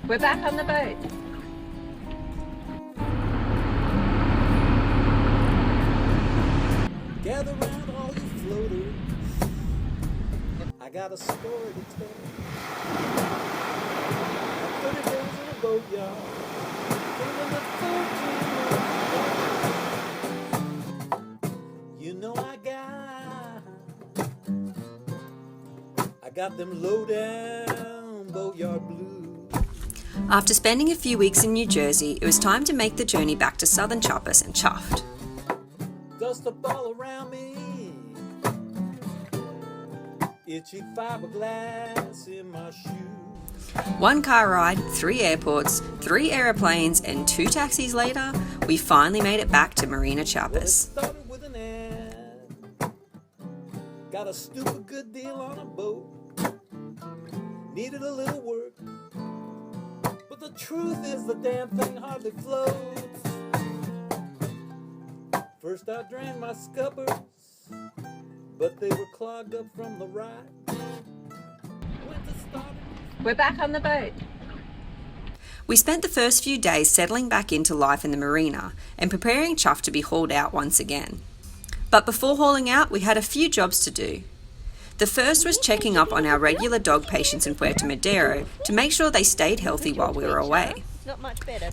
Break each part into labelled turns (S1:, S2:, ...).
S1: We're back on the boat.
S2: Gather round all you floaters, I got a story to tell. 30 days in a boat, y'all. Feeling the 14 You know I got them low down boatyard blues.
S3: After spending a few weeks in New Jersey, it was time to make the journey back to southern Chiapas and Chuffed.
S2: Dust up all around me, itchy fiberglass in my shoe.
S3: 1 car ride, 3 airports, 3 aeroplanes, and 2 taxis later, we finally made it back to Marina, Chiapas.
S2: Well, it started with an ad. Got a stupid good deal on a boat. Needed a little work, but the truth is the damn thing hardly floats. First I drained my scuppers, but they were clogged up from the ride.
S1: We're back on the boat.
S3: We spent the first few days settling back into life in the marina and preparing Chuffed to be hauled out once again. But before hauling out, we had a few jobs to do. The first was checking up on our regular dog patients in Puerto Madero to make sure they stayed healthy while we were away.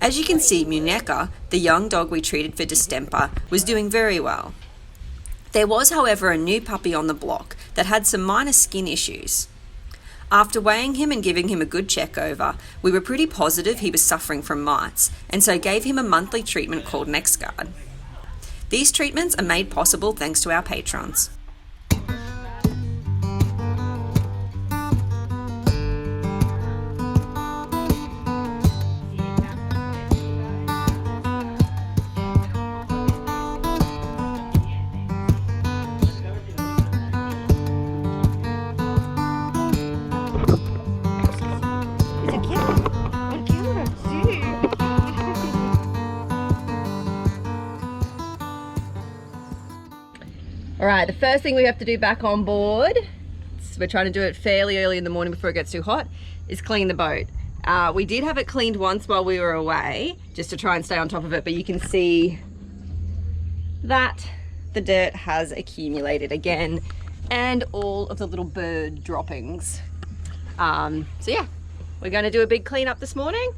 S3: As you can see, Marina, the young dog we treated for distemper, was doing very well. There was, however, a new puppy on the block that had some minor skin issues. After weighing him and giving him a good check over, we were pretty positive he was suffering from mites, and so gave him a monthly treatment called NexGard. These treatments are made possible thanks to our patrons.
S1: Alright, the first thing we have to do back on board, so we're trying to do it fairly early in the morning before it gets too hot, is clean the boat. We did have it cleaned once while we were away, just to try and stay on top of it, but you can see that the dirt has accumulated again, and all of the little bird droppings. So yeah, we're going to do a big clean up this morning.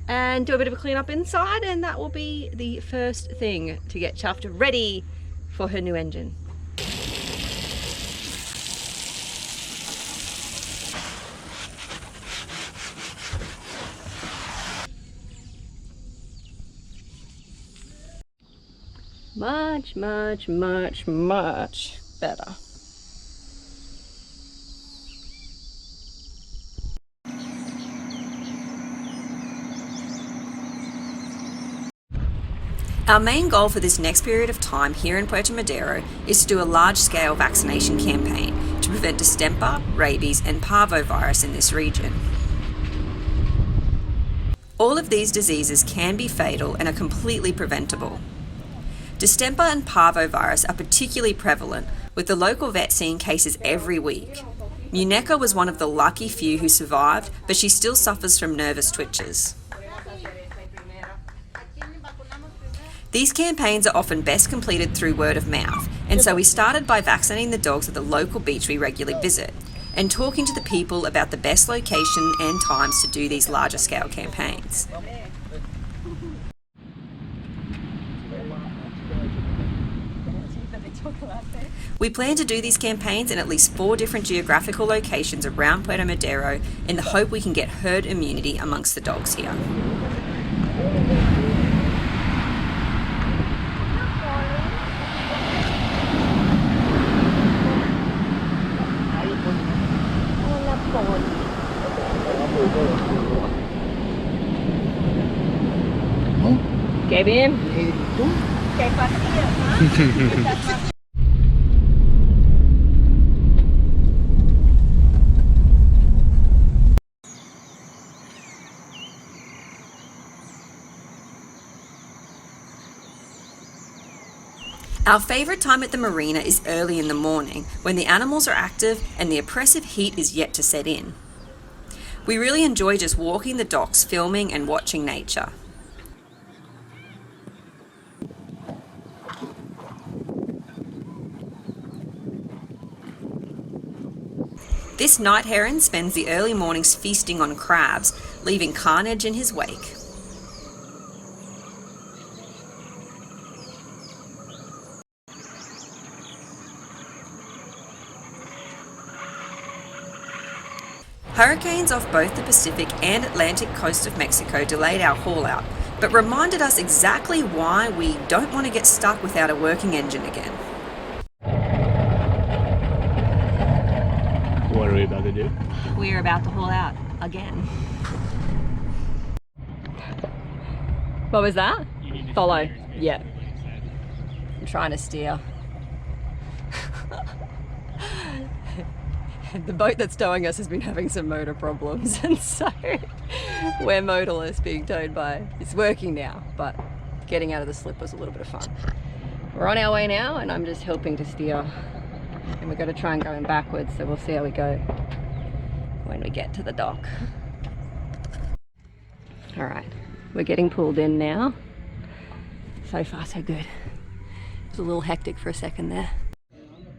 S1: And do a bit of a clean up inside, and that will be the first thing to get Chuffed ready for her new engine. Much, much, much, much better.
S3: Our main goal for this next period of time here in Puerto Madero is to do a large-scale vaccination campaign to prevent distemper, rabies and parvovirus in this region. All of these diseases can be fatal and are completely preventable. Distemper and parvovirus are particularly prevalent, with the local vet seeing cases every week. Marina was one of the lucky few who survived, but she still suffers from nervous twitches. These campaigns are often best completed through word of mouth, and so we started by vaccinating the dogs at the local beach we regularly visit, and talking to the people about the best location and times to do these larger scale campaigns. We plan to do these campaigns in at least 4 different geographical locations around Puerto Madero in the hope we can get herd immunity amongst the dogs here.
S1: Qué bien.
S3: Our favourite time at the marina is early in the morning, when the animals are active and the oppressive heat is yet to set in. We really enjoy just walking the docks, filming and watching nature. This night heron spends the early mornings feasting on crabs, leaving carnage in his wake. Hurricanes off both the Pacific and Atlantic coast of Mexico delayed our haul out, but reminded us exactly why we don't want to get stuck without a working engine again.
S4: What are we about to do?
S1: We are about to haul out again. What was that? Follow. Yeah. I'm trying to steer. The boat that's towing us has been having some motor problems, and so we're motorless, being towed by. It's working now, but getting out of the slip was a little bit of fun. We're on our way now, and I'm just helping to steer. And we're going to try and go in backwards, so we'll see how we go when we get to the dock. All right, we're getting pulled in now. So far, so good. It was a little hectic for a second there.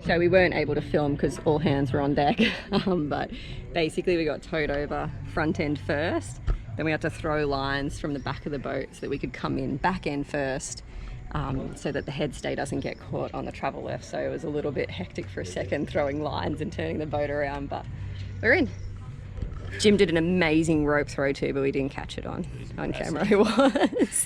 S1: So we weren't able to film because all hands were on deck, but basically we got towed over front end first, then we had to throw lines from the back of the boat so that we could come in back end first, so that the head stay doesn't get caught on the travel lift. So it was a little bit hectic for a second throwing lines and turning the boat around, but we're in. Jim did an amazing rope throw too, but we didn't catch it on camera. It was.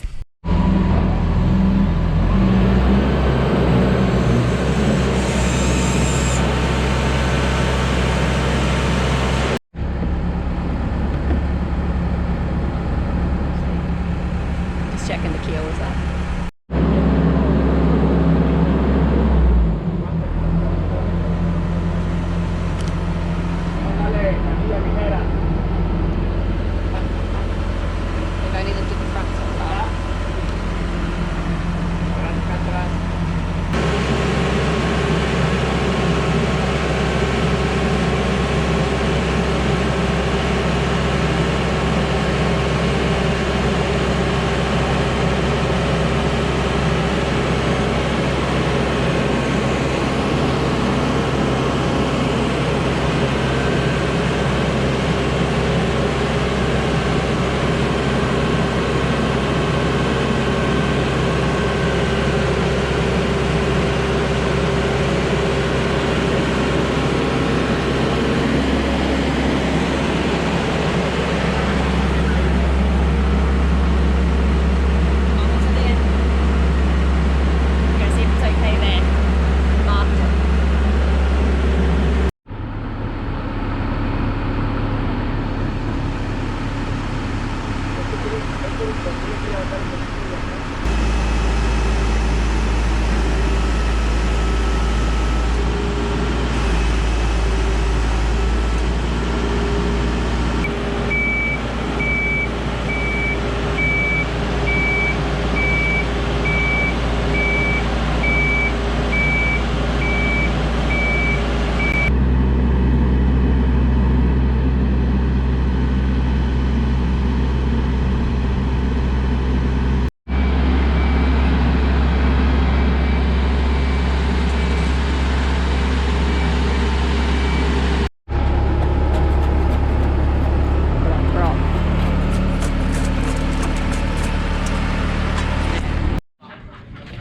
S1: Checking the keel was up. They've only lifted the front so far.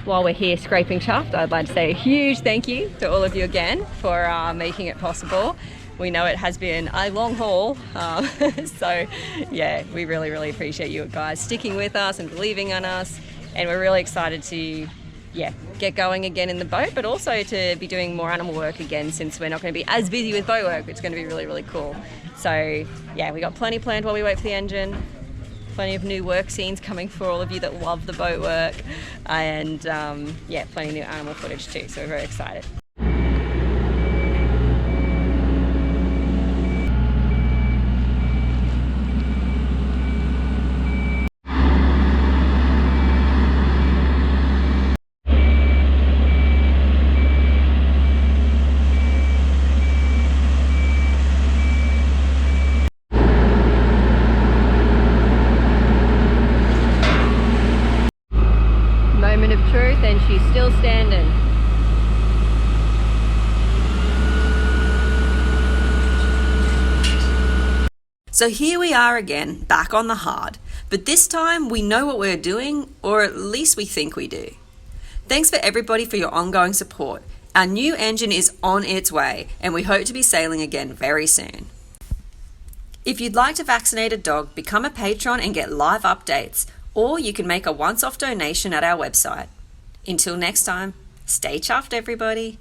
S1: While we're here scraping Chuffed, I'd like to say a huge thank you to all of you again for making it possible. We know it has been a long haul, so yeah, we really appreciate you guys sticking with us and believing on us, and we're really excited to get going again in the boat, but also to be doing more animal work again, since we're not going to be as busy with boat work. It's going to be really cool. So yeah, we got plenty planned while we wait for the engine. Plenty of new work scenes coming for all of you that love the boat work, and yeah, plenty of new animal footage too, so we're very excited. standing?
S3: So here we are again, back on the hard. But this time we know what we're doing, or at least we think we do. Thanks for everybody for your ongoing support. Our new engine is on its way, and we hope to be sailing again very soon. If you'd like to vaccinate a dog, become a patron and get live updates, or you can make a once-off donation at our website. Until next time, stay chuffed everybody.